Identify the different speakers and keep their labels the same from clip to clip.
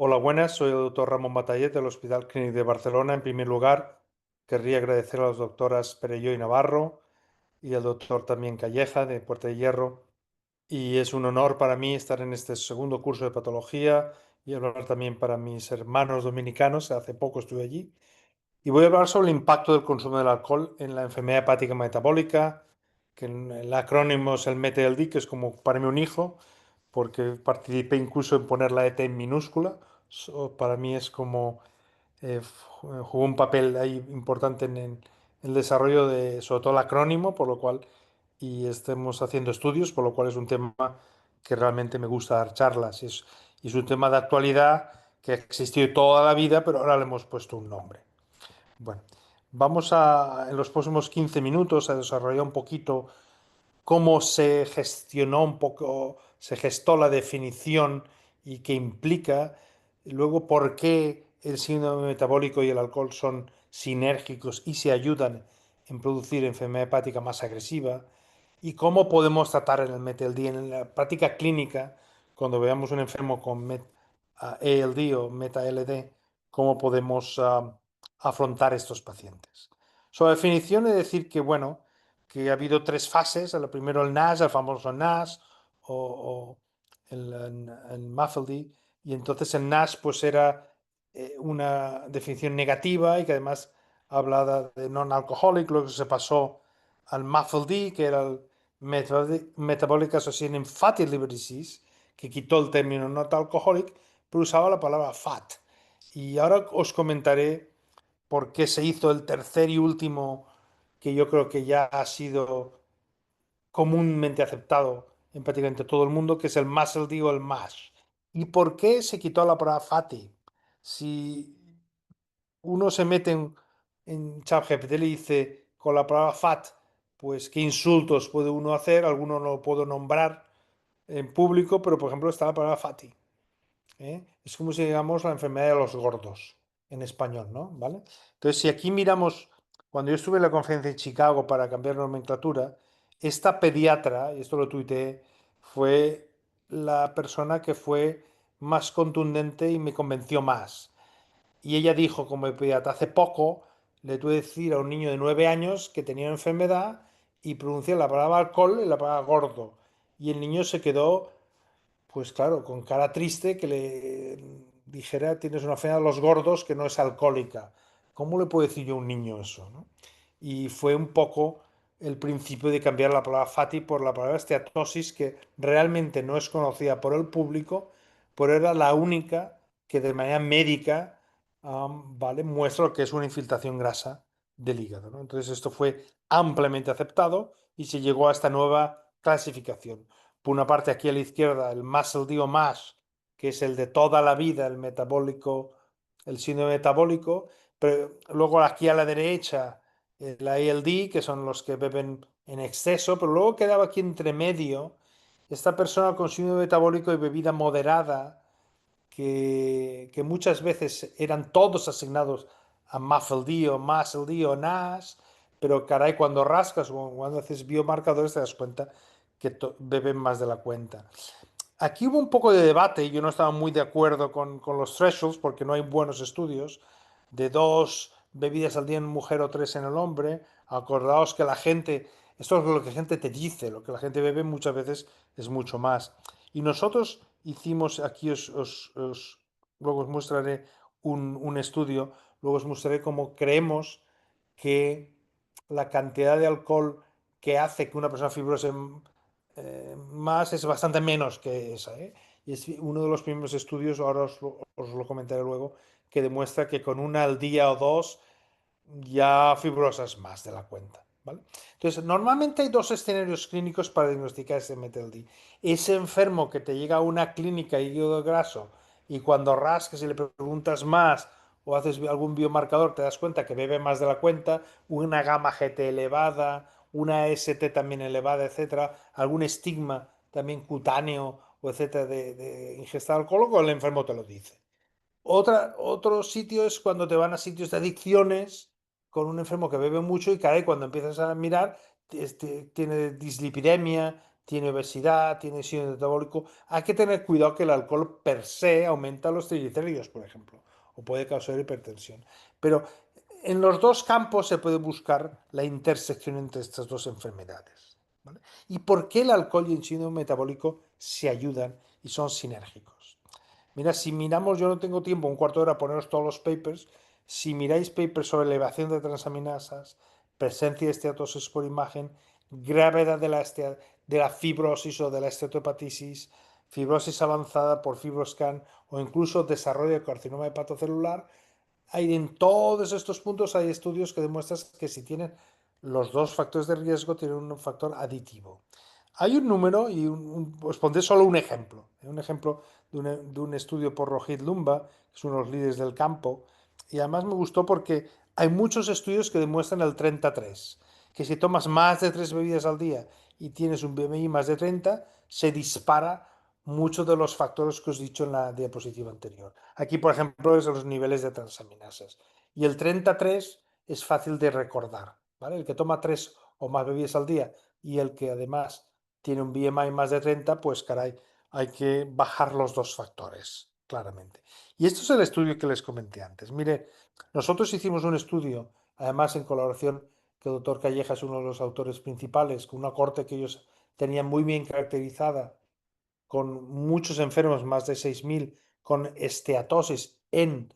Speaker 1: Hola, buenas. Soy el doctor Ramón Batallet del Hospital Clínic de Barcelona. En primer lugar, querría agradecer a las doctoras Perelló y Navarro y al doctor también Calleja de Puerta de Hierro. Y es un honor para mí estar en este segundo curso de patología y hablar también para mis hermanos dominicanos. Hace poco estuve allí. Y voy a hablar sobre el impacto del consumo del alcohol en la enfermedad hepática metabólica, que en el acrónimo es el MTLD, que es como para mí un hijo, porque participé incluso en poner la ET en minúscula. Para mí es como jugó un papel ahí importante en el desarrollo de, sobre todo el acrónimo, por lo cual, y estemos haciendo estudios, por lo cual es un tema que realmente me gusta dar charlas. Y es un tema de actualidad que ha existido toda la vida, pero ahora le hemos puesto un nombre. Bueno, vamos en los próximos 15 minutos a desarrollar un poquito cómo se gestionó un poco, se gestó la definición y qué implica, y luego por qué el síndrome metabólico y el alcohol son sinérgicos y se ayudan en producir enfermedad hepática más agresiva, y cómo podemos tratar en el MetLD en la práctica clínica, cuando veamos un enfermo con ALD o meta-LD, cómo podemos afrontar estos pacientes. Sobre definición, es decir que, bueno, que ha habido tres fases. El primero el NAS, el famoso NAS, o el MAFLD, y entonces el NAS pues era una definición negativa y que además hablaba de non-alcoholic, luego se pasó al MAFLD, que era el Metabolic Associated Fatty Liver Disease, que quitó el término not alcoholic, pero usaba la palabra fat. Y ahora os comentaré por qué se hizo el tercer y último, que yo creo que ya ha sido comúnmente aceptado en prácticamente todo el mundo, que es el muscle D o el MASH. ¿Y por qué se quitó la palabra fatty? Si uno se mete en ChatGPT y le dice con la palabra fat, pues qué insultos puede uno hacer, alguno no lo puedo nombrar en público, pero por ejemplo está la palabra fatty. ¿Eh? Es como si digamos la enfermedad de los gordos en español, ¿no? ¿Vale? Entonces, si aquí miramos, cuando yo estuve en la conferencia en Chicago para cambiar la nomenclatura, esta pediatra, y esto lo tuiteé, fue la persona que fue más contundente y me convenció más. Y ella dijo, como pediatra, hace poco le tuve que decir a un niño de 9 años que tenía una enfermedad y pronuncié la palabra alcohol y la palabra gordo. Y el niño se quedó pues claro, con cara triste que le dijera, tienes una enfermedad de los gordos que no es alcohólica. ¿Cómo le puedo decir yo a un niño eso, no? Y fue un poco el principio de cambiar la palabra fatty por la palabra esteatosis, que realmente no es conocida por el público, pero era la única que de manera médica, ¿vale? Muestra lo que es una infiltración grasa del hígado, ¿no? Entonces esto fue ampliamente aceptado y se llegó a esta nueva clasificación. Por una parte, aquí a la izquierda, el muscle D o MASH, que es el de toda la vida, el metabólico, el síndrome metabólico, pero luego aquí a la derecha, el ALD, que son los que beben en exceso, pero luego quedaba aquí entre medio esta persona con síndrome metabólico y bebida moderada, que muchas veces eran todos asignados a MAFLD o MASLD o NAS, pero caray, cuando rascas o cuando haces biomarcadores te das cuenta que beben más de la cuenta. Aquí hubo un poco de debate y yo no estaba muy de acuerdo con los thresholds porque no hay buenos estudios de 2 bebidas al día en mujer o 3 en el hombre. Acordaos que la gente, esto es lo que la gente te dice, lo que la gente bebe muchas veces es mucho más. Y nosotros hicimos, aquí luego os mostraré un estudio, luego os mostraré cómo creemos que la cantidad de alcohol que hace que una persona fibrosa más es bastante menos que esa. ¿Eh? Y es uno de los primeros estudios, ahora os lo comentaré luego, que demuestra que con una al día o dos ya fibrosas más de la cuenta. ¿Vale? Entonces, normalmente hay dos escenarios clínicos para diagnosticar ese MTLD. Ese enfermo que te llega a una clínica de hígado graso y cuando rascas y le preguntas más o haces algún biomarcador te das cuenta que bebe más de la cuenta, una gamma GT elevada, una ST también elevada, etcétera, algún estigma también cutáneo o etcétera de ingesta de alcohol, o el enfermo te lo dice. Otro sitio es cuando te van a sitios de adicciones con un enfermo que bebe mucho y caray, cuando empiezas a mirar, tiene dislipidemia, tiene obesidad, tiene síndrome metabólico, hay que tener cuidado que el alcohol per se aumenta los triglicéridos, por ejemplo, o puede causar hipertensión. Pero en los dos campos se puede buscar la intersección entre estas dos enfermedades. ¿Vale? ¿Y por qué el alcohol y el síndrome metabólico se ayudan y son sinérgicos? Mira, si miramos, yo no tengo tiempo, un cuarto de hora, poneros todos los papers. Si miráis papers sobre elevación de transaminasas, presencia de esteatosis por imagen, gravedad de la fibrosis o de la esteatohepatitis, fibrosis avanzada por fibroscan o incluso desarrollo de carcinoma hepatocelular, en todos estos puntos hay estudios que demuestran que si tienen los dos factores de riesgo, tienen un factor aditivo. Hay un número, y os pondré solo un ejemplo de un estudio por Rohit Lumba, que es uno de los líderes del campo, y además me gustó porque hay muchos estudios que demuestran el 33, que si tomas más de 3 bebidas al día y tienes un BMI más de 30, se dispara muchos de los factores que os he dicho en la diapositiva anterior. Aquí, por ejemplo, es los niveles de transaminasas. Y el 33 es fácil de recordar, ¿vale? El que toma 3 o más bebidas al día y el que además tiene un BMI más de 30, pues caray, hay que bajar los dos factores, claramente. Y esto es el estudio que les comenté antes. Mire, nosotros hicimos un estudio, además en colaboración, que el doctor Calleja es uno de los autores principales, con una corte que ellos tenían muy bien caracterizada con muchos enfermos, más de 6.000 con esteatosis en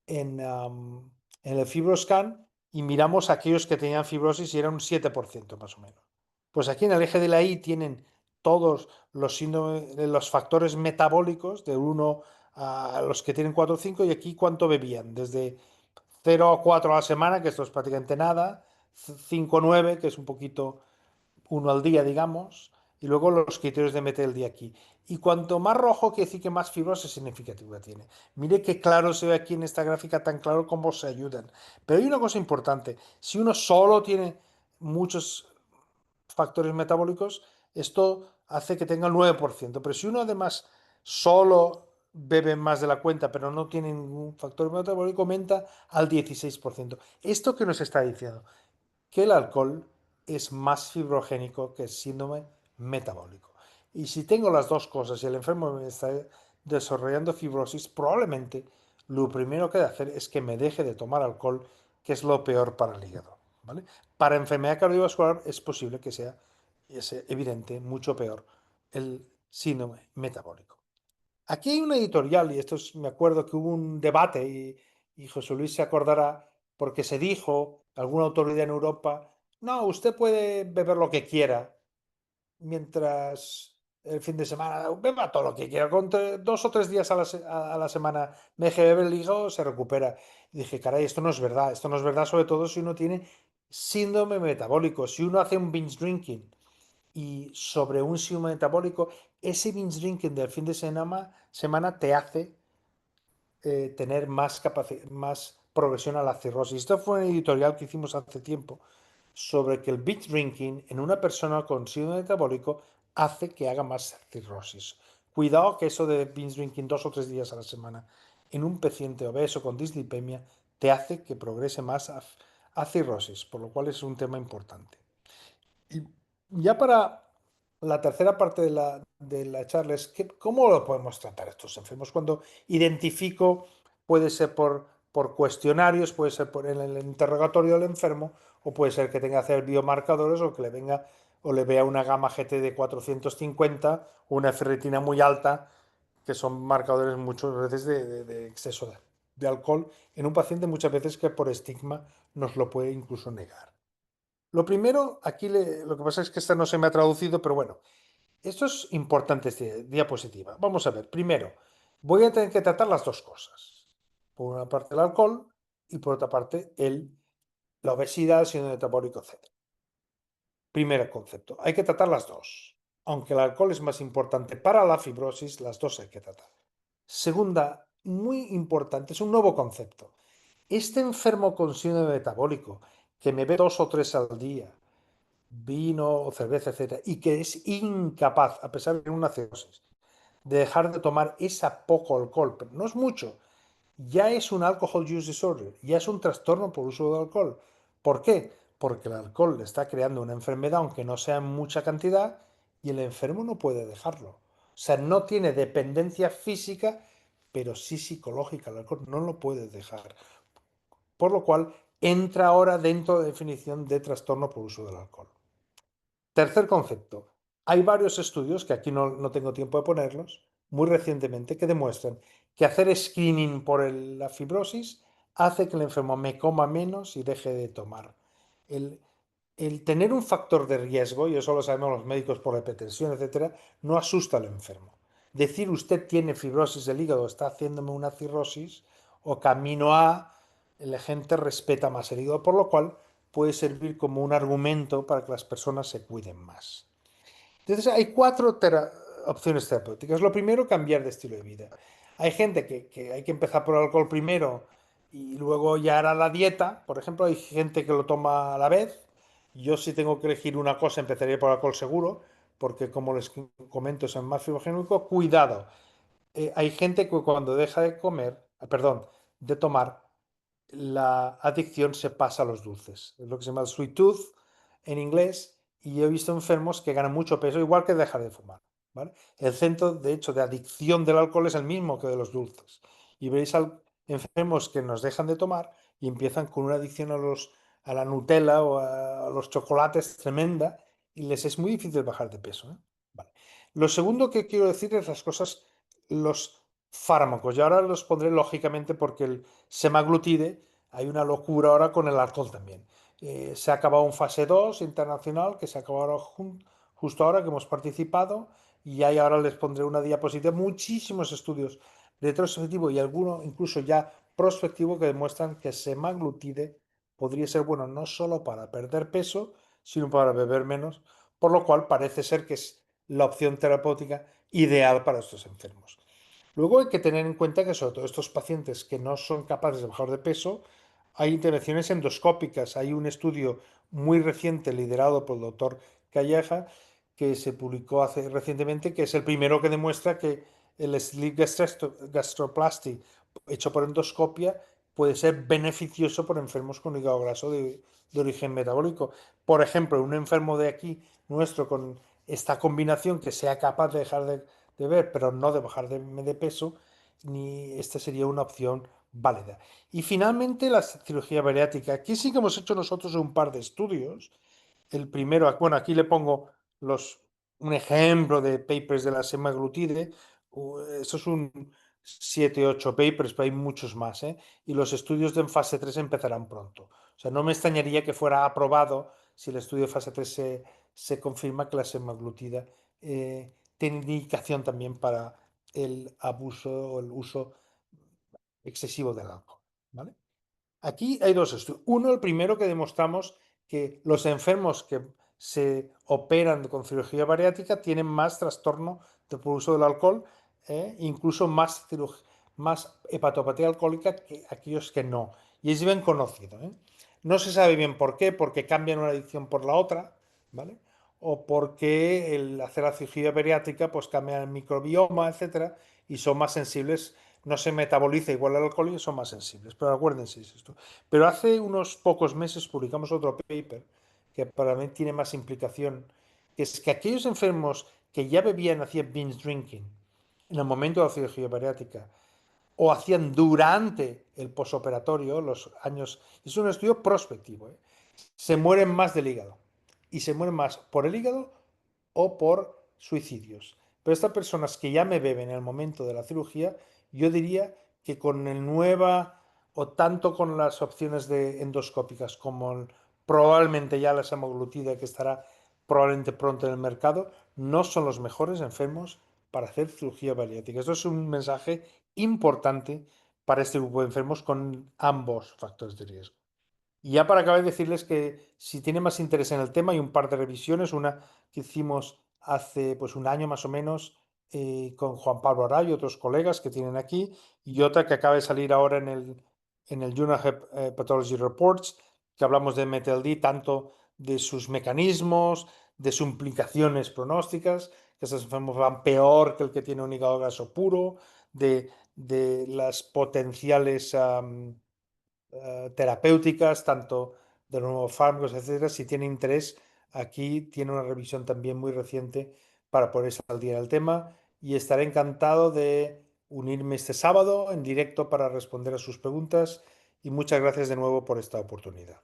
Speaker 1: el FibroScan y miramos a aquellos que tenían fibrosis y era un 7% más o menos. Pues aquí en el eje de la I tienen todos los factores metabólicos de uno a los que tienen 4 o 5 y aquí cuánto bebían, desde 0 a 4 a la semana, que esto es prácticamente nada, 5 a 9, que es un poquito uno al día, digamos, y luego los criterios de meter el día aquí. Y cuanto más rojo, quiere decir que más fibrosis significativa tiene. Mire qué claro se ve aquí en esta gráfica, tan claro cómo se ayudan. Pero hay una cosa importante, si uno solo tiene muchos factores metabólicos, esto hace que tenga el 9%. Pero si uno además solo bebe más de la cuenta, pero no tiene ningún factor metabólico, aumenta al 16%. ¿Esto qué nos está diciendo? Que el alcohol es más fibrogénico que el síndrome metabólico. Y si tengo las dos cosas y el enfermo me está desarrollando fibrosis, probablemente lo primero que he de hacer es que me deje de tomar alcohol, que es lo peor para el hígado. ¿Vale? Para enfermedad cardiovascular es posible que sea, es evidente, mucho peor el síndrome metabólico. Aquí hay una editorial, y esto me acuerdo que hubo un debate, y José Luis se acordará, porque se dijo, alguna autoridad en Europa, no, usted puede beber lo que quiera, mientras el fin de semana beba todo lo que quiera, con 2 o 3 días a la semana me deje beber el hígado, se recupera. Y dije, caray, esto no es verdad, sobre todo si uno tiene síndrome metabólico, si uno hace un binge drinking y sobre un síndrome metabólico, ese binge drinking del fin de semana te hace tener más progresión a la cirrosis. Esto fue un editorial que hicimos hace tiempo sobre que el binge drinking en una persona con síndrome metabólico hace que haga más cirrosis. Cuidado que eso de binge drinking 2 o 3 días a la semana en un paciente obeso con dislipemia te hace que progrese más a cirrosis, por lo cual es un tema importante. Y ya para la tercera parte de la charla es cómo lo podemos tratar estos enfermos. Cuando identifico, puede ser por cuestionarios, puede ser por en el interrogatorio del enfermo, o puede ser que tenga que hacer biomarcadores o que le venga o le vea una gamma GT de 450 o una ferritina muy alta, que son marcadores muchas veces de exceso de alcohol en un paciente muchas veces que por estigma nos lo puede incluso negar. Lo primero, aquí lo que pasa es que esta no se me ha traducido, pero bueno, esto es importante, esta diapositiva. Vamos a ver, primero, voy a tener que tratar las dos cosas. Por una parte el alcohol y por otra parte la obesidad, el síndrome metabólico, etc. Primer concepto, hay que tratar las dos. Aunque el alcohol es más importante para la fibrosis, las dos hay que tratar. Segunda, muy importante, es un nuevo concepto. Este enfermo con síndrome metabólico, que me ve 2 o 3 al día, vino o cerveza, etcétera, y que es incapaz, a pesar de tener una cirrosis, de dejar de tomar esa poco alcohol, pero no es mucho, ya es un alcohol use disorder, ya es un trastorno por uso de alcohol. ¿Por qué? Porque el alcohol le está creando una enfermedad, aunque no sea en mucha cantidad, y el enfermo no puede dejarlo. O sea, no tiene dependencia física, pero sí psicológica. El alcohol no lo puede dejar. Por lo cual entra ahora dentro de definición de trastorno por uso del alcohol. Tercer concepto. Hay varios estudios, que aquí no tengo tiempo de ponerlos, muy recientemente, que demuestran que hacer screening por la fibrosis hace que el enfermo me coma menos y deje de tomar. El, el tener un factor de riesgo, y eso lo sabemos los médicos por la hipertensión, etcétera, no asusta al enfermo. Decir usted tiene fibrosis del hígado, está haciéndome una cirrosis o camino a, la gente respeta más el hígado, por lo cual puede servir como un argumento para que las personas se cuiden más. Entonces hay cuatro opciones terapéuticas. Lo primero, cambiar de estilo de vida. Hay gente que hay que empezar por el alcohol primero y luego ya hará la dieta. Por ejemplo, hay gente que lo toma a la vez. Yo si tengo que elegir una cosa, empezaría por alcohol seguro, porque como les comento, es el más fibrogénico. Cuidado. Hay gente que cuando deja de comer, perdón, de tomar, la adicción se pasa a los dulces. Es lo que se llama el sweet tooth en inglés. Y he visto enfermos que ganan mucho peso, igual que dejar de fumar. ¿Vale? El centro, de hecho, de adicción del alcohol es el mismo que de los dulces. Y veréis enfermos que nos dejan de tomar y empiezan con una adicción a la Nutella o a los chocolates tremenda y les es muy difícil bajar de peso. ¿Eh? Vale. Lo segundo que quiero decir es las cosas, los fármacos. Y ahora los pondré lógicamente porque el semaglutide, hay una locura ahora con el alcohol también. Se ha acabado un fase 2 internacional que se acabó ahora justo ahora que hemos participado y ahí ahora les pondré una diapositiva, muchísimos estudios retrospectivos y algunos incluso ya prospectivos que demuestran que semaglutide podría ser bueno no solo para perder peso, sino para beber menos, por lo cual parece ser que es la opción terapéutica ideal para estos enfermos. Luego hay que tener en cuenta que sobre todo estos pacientes que no son capaces de bajar de peso, hay intervenciones endoscópicas. Hay un estudio muy reciente liderado por el doctor Calleja que se publicó recientemente, que es el primero que demuestra que el sleeve gastroplasty hecho por endoscopia puede ser beneficioso por enfermos con hígado graso de origen metabólico. Por ejemplo, un enfermo de aquí nuestro con esta combinación que sea capaz de dejar de ver, pero no de bajar de peso, ni esta sería una opción válida. Y finalmente la cirugía bariátrica. Aquí sí que hemos hecho nosotros un par de estudios. El primero, bueno, aquí le pongo un ejemplo de papers de la semaglutide. Eso es un 7 8 papers, pero hay muchos más. ¿Eh? Y los estudios de en fase 3 empezarán pronto. O sea, no me extrañaría que fuera aprobado si el estudio de fase 3 se confirma que la semaglutida tiene indicación también para el abuso o el uso excesivo del alcohol. ¿Vale? Aquí hay dos estudios. Uno, el primero que demostramos que los enfermos que se operan con cirugía bariátrica tienen más trastorno por uso del alcohol, incluso más hepatopatía alcohólica que aquellos que no. Y es bien conocido. No se sabe bien por qué, porque cambian una adicción por la otra, ¿vale? O porque el hacer la cirugía bariátrica pues cambia el microbioma, etcétera, y son más sensibles, no se metaboliza igual el alcohol y son más sensibles. Pero acuérdense es esto. Pero hace unos pocos meses publicamos otro paper que para mí tiene más implicación, que es que aquellos enfermos que ya bebían, hacían binge drinking en el momento de la cirugía bariátrica o hacían durante el posoperatorio, los años, es un estudio prospectivo, se mueren más del hígado. Y se mueren más por el hígado o por suicidios. Pero estas personas que ya me beben en el momento de la cirugía, yo diría que con el nueva o tanto con las opciones de endoscópicas como probablemente ya la semaglutida que estará probablemente pronto en el mercado, no son los mejores enfermos para hacer cirugía bariátrica. Esto es un mensaje importante para este grupo de enfermos con ambos factores de riesgo. Y ya para acabar, decirles que si tienen más interés en el tema, hay un par de revisiones, una que hicimos hace pues un año más o menos con Juan Pablo Araya y otros colegas que tienen aquí, y otra que acaba de salir ahora en el Journal Pathology Reports, que hablamos de MTLD, tanto de sus mecanismos, de sus implicaciones pronósticas, que estos enfermos van peor que el que tiene un hígado graso puro, de las potenciales terapéuticas, tanto de los nuevos fármacos, etcétera. Si tiene interés, aquí tiene una revisión también muy reciente para ponerse al día en el tema y estaré encantado de unirme este sábado en directo para responder a sus preguntas y muchas gracias de nuevo por esta oportunidad.